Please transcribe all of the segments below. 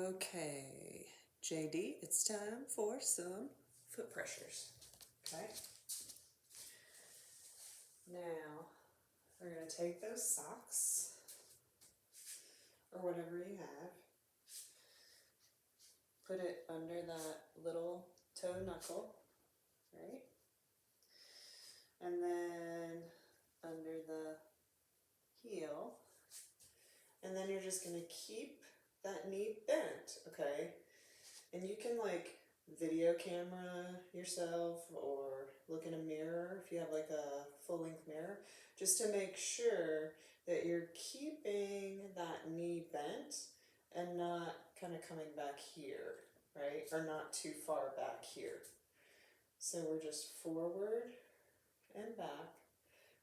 Okay, JD, it's time for some foot pressures. Okay. Now, we're going to take those socks, or whatever you have, put it under that little toe knuckle, right? And then under the heel. And then you're just going to keep that knee bent, okay? And you can like video camera yourself or look in a mirror if you have like a full-length mirror, just to make sure that you're keeping that knee bent and not kind of coming back here, right? Or not too far back here. So we're just forward and back.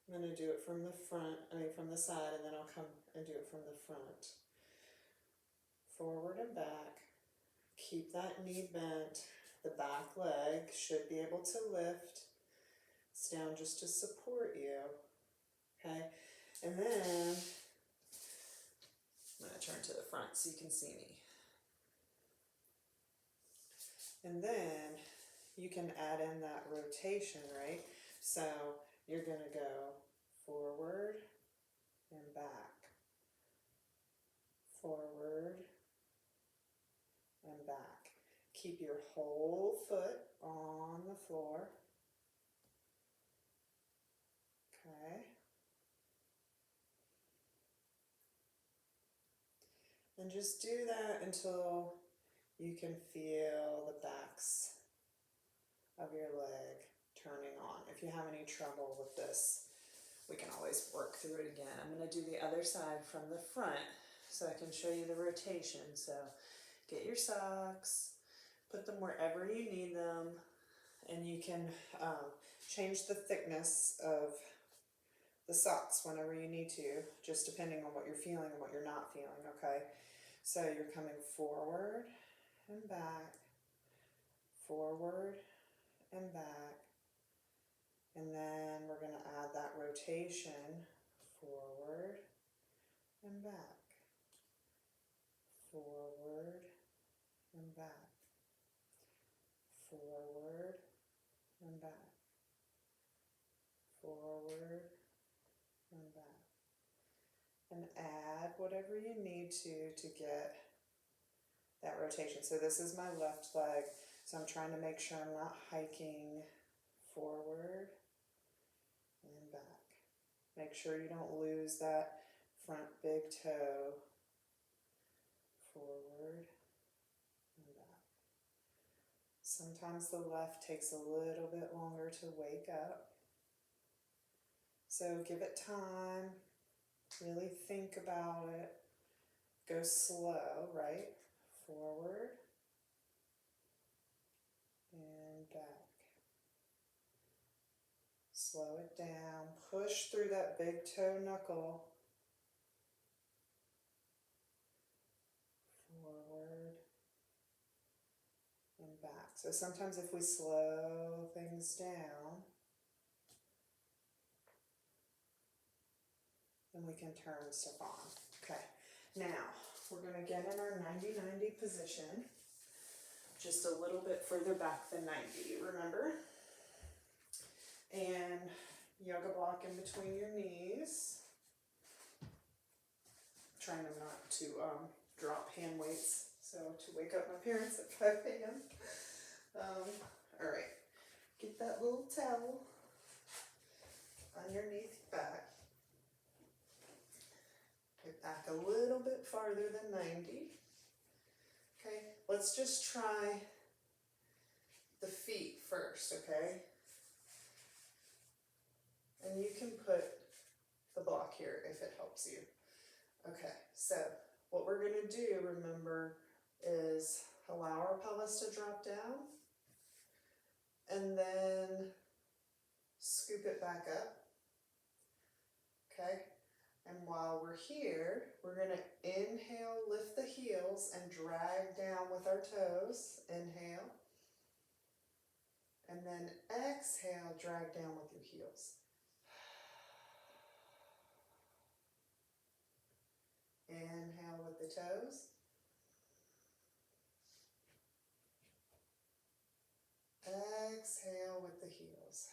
I'm going to do it from the front, from the side, and then I'll come and do it from the front. Forward and back. Keep that knee bent. The back leg should be able to lift. It's down just to support you. Okay? And then I'm going to turn to the front so you can see me. And then you can add in that rotation, right? So you're going to go forward and back. Forward and back. Keep your whole foot on the floor. Okay. And just do that until you can feel the backs of your leg turning on. If you have any trouble with this, we can always work through it again. I'm going to do the other side from the front so I can show you the rotation. So get your socks, put them wherever you need them, and you can change the thickness of the socks whenever you need to, just depending on what you're feeling and what you're not feeling, okay? So you're coming forward and back, forward and back, and then we're going to add that rotation, forward and back, forward and back, forward and back, forward and back. And add whatever you need to get that rotation. So this is my left leg, so I'm trying to make sure I'm not hiking forward and back. Make sure you don't lose that front big toe. Forward and back. Sometimes the left takes a little bit longer to wake up. So give it time. Really think about it. Go slow, right? Forward and back. Slow it down. Push through that big toe knuckle. Forward and back. So sometimes if we slow things down, then we can turn stuff on. Okay, now we're going to get in our 90-90 position, just a little bit further back than 90, remember? And yoga block in between your knees. Trying not to drop hand weights, so to wake up my parents at 5 a.m. All right, get that little towel underneath your back. Get back a little bit farther than 90. Okay, let's just try the feet first, okay? And you can put the block here if it helps you. Okay, so what we're going to do, remember, is allow our pelvis to drop down and then scoop it back up. Okay, and while we're here, we're going to inhale, lift the heels and drag down with our toes. Inhale. And then exhale, drag down with your heels. Inhale with the toes. Exhale with the heels.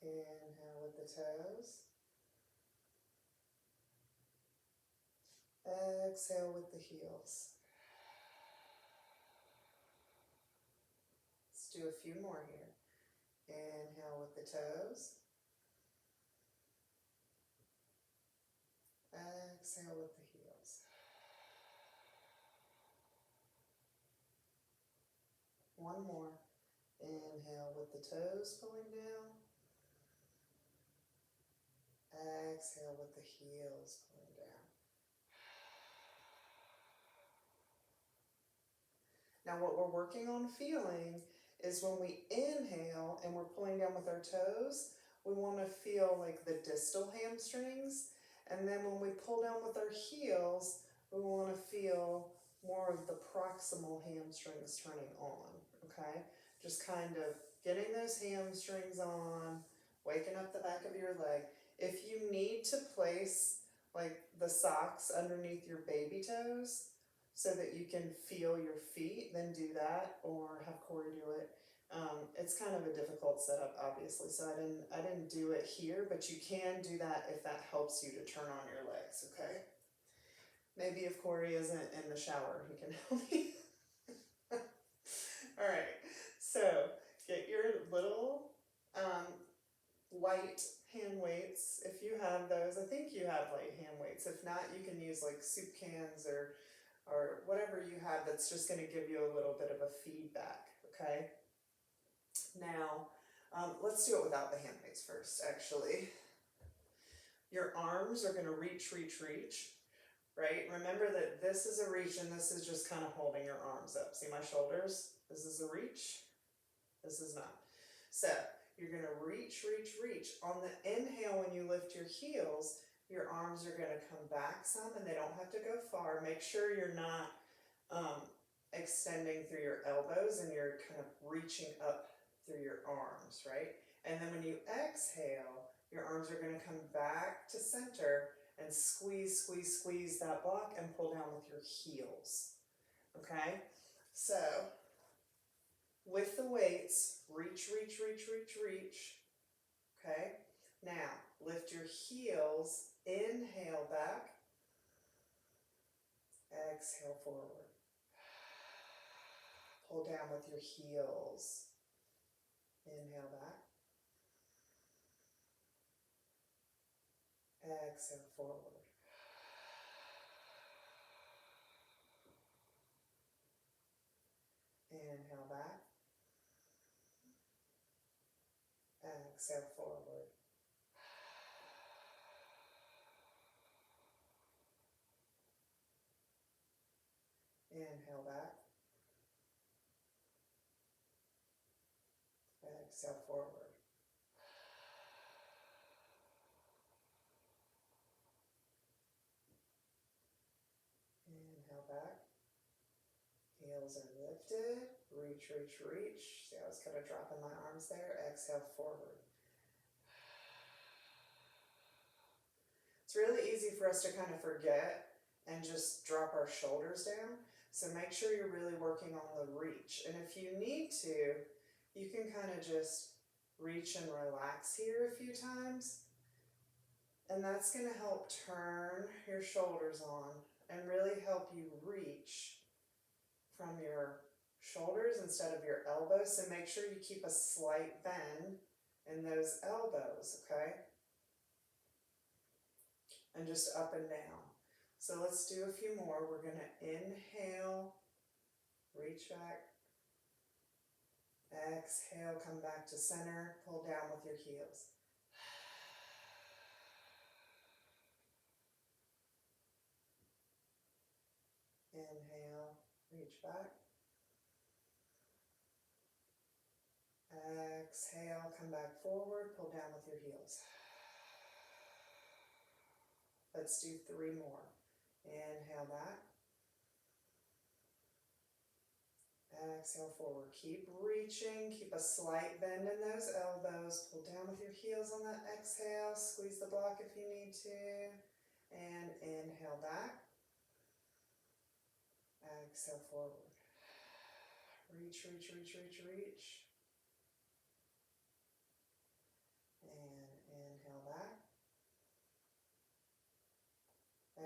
Inhale with the toes. Exhale with the heels. Let's do a few more here. Inhale with the toes. Exhale with the heels. One more. Inhale with the toes pulling down. Exhale with the heels pulling down. Now what we're working on feeling is when we inhale and we're pulling down with our toes, we want to feel like the distal hamstrings. And then when we pull down with our heels, we want to feel more of the proximal hamstrings turning on, okay? Just kind of getting those hamstrings on, waking up the back of your leg. If you need to place like the socks underneath your baby toes so that you can feel your feet, then do that, or have Corey do it. It's kind of a difficult setup, obviously, so I didn't do it here, but you can do that if that helps you to turn on your legs, okay? Maybe if Corey isn't in the shower, he can help me. All right, so get your little light hand weights, if you have those. I think you have light hand weights. If not, you can use like soup cans or whatever you have that's just going to give you a little bit of a feedback, okay? Now, let's do it without the hand weights first, actually. Your arms are going to reach, right? Remember that this is a reach and this is just kind of holding your arms up. See my shoulders? This is a reach. This is not. So you're going to reach. On the inhale, when you lift your heels, your arms are going to come back some and they don't have to go far. Make sure you're not extending through your elbows and you're kind of reaching up through your arms, right? And then when you exhale, your arms are going to come back to center and squeeze that block and pull down with your heels, okay? So with the weights, reach, okay? Now, lift your heels, inhale back, exhale forward. Pull down with your heels, inhale back, exhale forward. Inhale back, exhale forward. Inhale back, exhale forward. Inhale back, heels are lifted, reach. See, I was kind of dropping my arms there. Exhale forward. It's really easy for us to kind of forget and just drop our shoulders down. So make sure you're really working on the reach. And if you need to, you can kind of just reach and relax here a few times. And that's going to help turn your shoulders on and really help you reach from your shoulders instead of your elbows. So make sure you keep a slight bend in those elbows, okay? And just up and down. So let's do a few more. We're going to inhale, reach back. Exhale, come back to center. Pull down with your heels. Inhale, reach back. Exhale, come back forward. Pull down with your heels. Let's do 3 more. Inhale back. Exhale forward. Keep reaching. Keep a slight bend in those elbows. Pull down with your heels on that exhale. Squeeze the block if you need to. And inhale back. Exhale forward. Reach, reach, reach, reach, reach. And inhale back.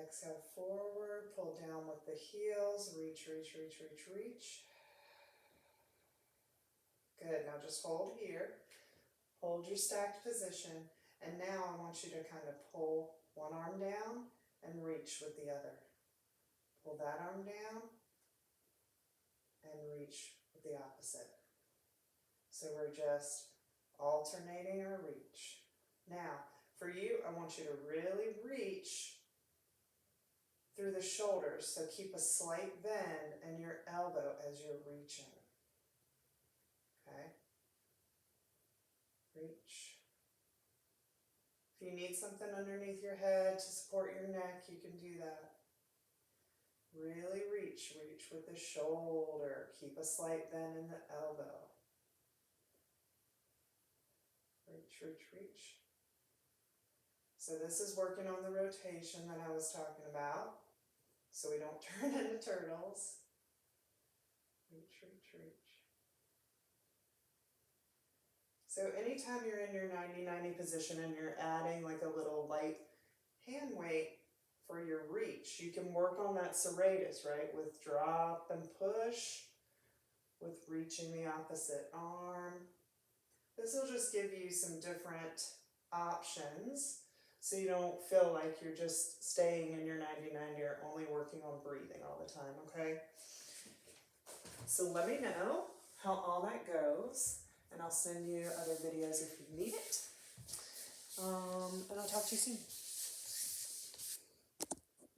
Exhale forward, pull down with the heels, reach, reach, reach, reach, reach. Good, now just hold here. Hold your stacked position. And now I want you to kind of pull one arm down and reach with the other. Pull that arm down and reach with the opposite. So we're just alternating our reach. Now, for you, I want you to really reach through the shoulders. So keep a slight bend in your elbow as you're reaching. Okay? Reach. If you need something underneath your head to support your neck, you can do that. Really reach, reach with the shoulder. Keep a slight bend in the elbow. Reach, reach, reach. So this is working on the rotation that I was talking about, so we don't turn into turtles. Reach, reach, reach. So anytime you're in your 90-90 position and you're adding like a little light hand weight for your reach, you can work on that serratus, right? With drop and push, with reaching the opposite arm. This will just give you some different options so you don't feel like you're just staying in your 90-90 or only working on breathing all the time, okay? So let me know how all that goes, and I'll send you other videos if you need it. And I'll talk to you soon.